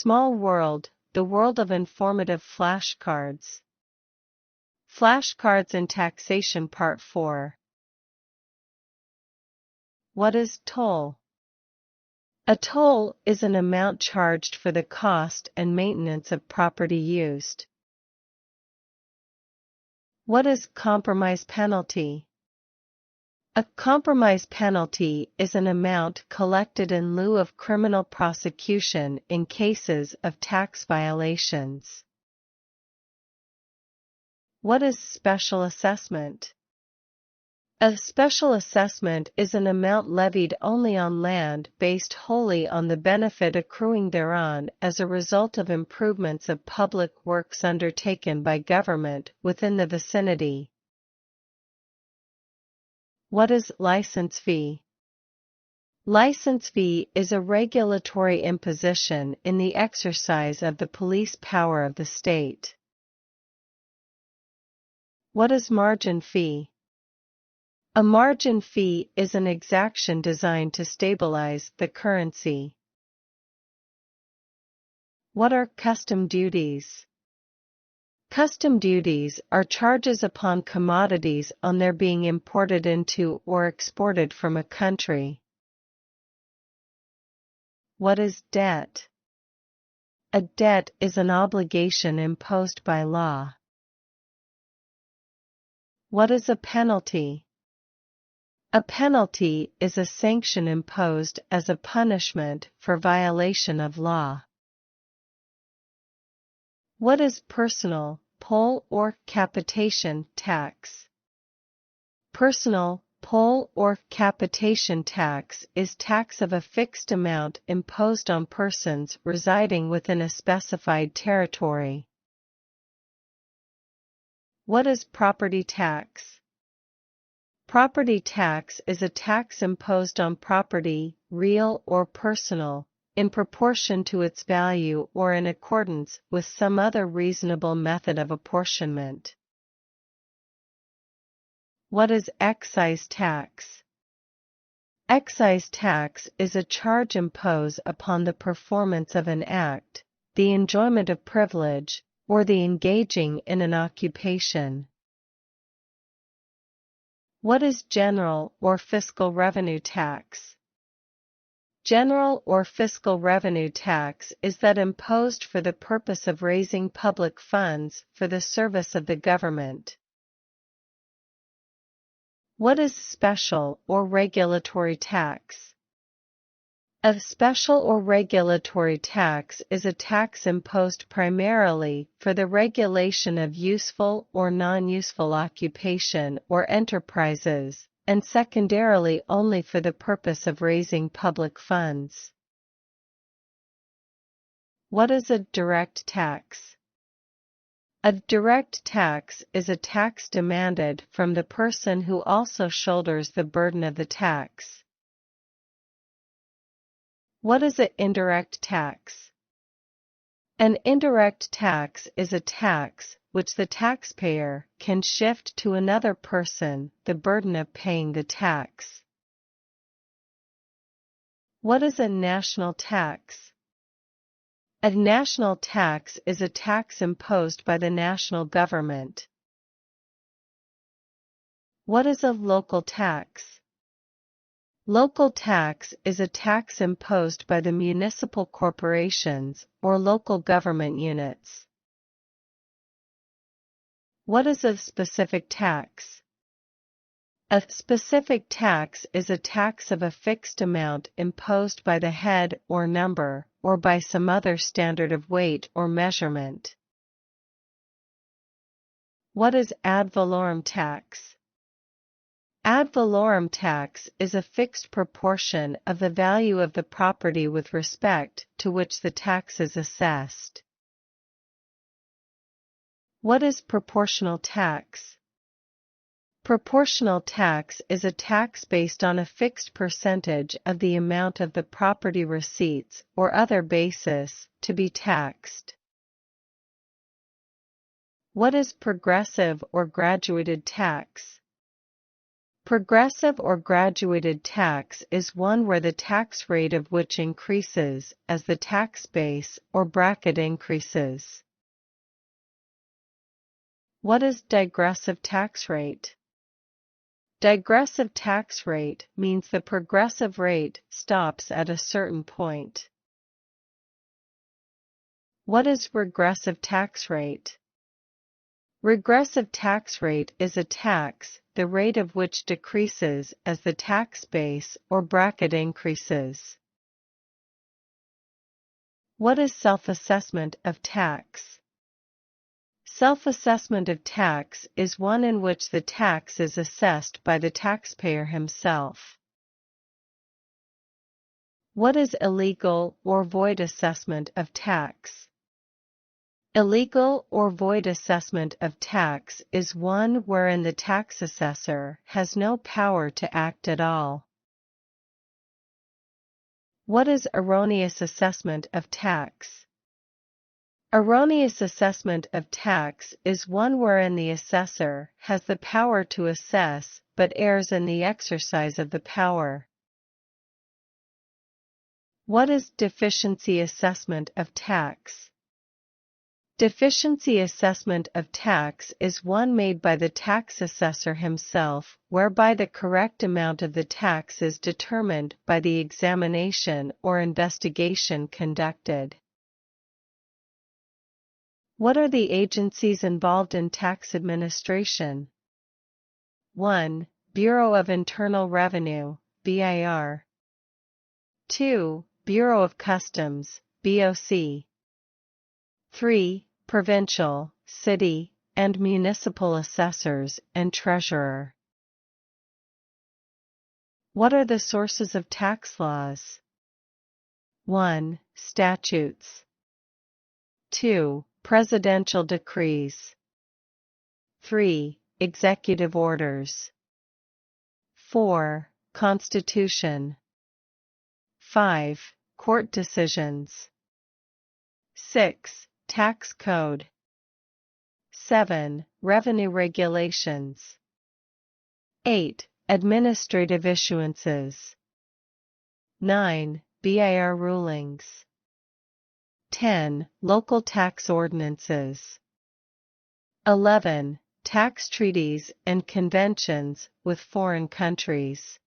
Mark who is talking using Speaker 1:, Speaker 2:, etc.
Speaker 1: Small world, the world of informative flashcards. Flashcards and Taxation Part 4. What is toll? A toll is an amount charged for the cost and maintenance of property used. What is compromise penalty? A compromise penalty is an amount collected in lieu of criminal prosecution in cases of tax violations. What is special assessment? A special assessment is an amount levied only on land based wholly on the benefit accruing thereon as a result of improvements of public works undertaken by government within the vicinity. What is license fee? License fee is a regulatory imposition in the exercise of the police power of the state. What is margin fee? A margin fee is an exaction designed to stabilize the currency. What are custom duties? Custom duties are charges upon commodities on their being imported into or exported from a country. What is debt? A debt is an obligation imposed by law. What is a penalty? A penalty is a sanction imposed as a punishment for violation of law. What is personal, poll or capitation tax? Personal, poll or capitation tax is tax of a fixed amount imposed on persons residing within a specified territory. What is property tax? Property tax is a tax imposed on property, real or personal, in proportion to its value or in accordance with some other reasonable method of apportionment. What is excise tax? Excise tax is a charge imposed upon the performance of an act, the enjoyment of privilege, or the engaging in an occupation. What is general or fiscal revenue tax? General or fiscal revenue tax is that imposed for the purpose of raising public funds for the service of the government. What is special or regulatory tax? A special or regulatory tax is a tax imposed primarily for the regulation of useful or non-useful occupation or enterprises, and secondarily only for the purpose of raising public funds. What is a direct tax? A direct tax is a tax demanded from the person who also shoulders the burden of the tax. What is an indirect tax? An indirect tax is a tax which the taxpayer can shift to another person the burden of paying the tax. What is a national tax? A national tax is a tax imposed by the national government. What is a local tax? Local tax is a tax imposed by the municipal corporations or local government units. What is a specific tax? A specific tax is a tax of a fixed amount imposed by the head or number, or by some other standard of weight or measurement. What is ad valorem tax? Ad valorem tax is a fixed proportion of the value of the property with respect to which the tax is assessed. What is proportional tax? Proportional tax is a tax based on a fixed percentage of the amount of the property receipts or other basis to be taxed. What is progressive or graduated tax? Progressive or graduated tax is one where the tax rate of which increases as the tax base or bracket increases. What is digressive tax rate? Digressive tax rate means the progressive rate stops at a certain point. What is regressive tax rate? Regressive tax rate is a tax, the rate of which decreases as the tax base or bracket increases. What is self-assessment of tax? Self-assessment of tax is one in which the tax is assessed by the taxpayer himself. What is illegal or void assessment of tax? Illegal or void assessment of tax is one wherein the tax assessor has no power to act at all. What is erroneous assessment of tax? Erroneous assessment of tax is one wherein the assessor has the power to assess but errs in the exercise of the power. What is deficiency assessment of tax? Deficiency assessment of tax is one made by the tax assessor himself, whereby the correct amount of the tax is determined by the examination or investigation conducted. What are the agencies involved in tax administration? 1. Bureau of Internal Revenue, BIR. 2. Bureau of Customs, BOC. 3. Provincial, city, and municipal assessors and treasurer. What are the sources of tax laws? 1. Statutes. 2. Presidential decrees. 3. Executive orders. 4. Constitution. 5. Court decisions. 6. Tax code. 7. Revenue regulations. 8. Administrative issuances. 9. BIR rulings. 10. Local tax ordinances. 11. Tax treaties and conventions with foreign countries.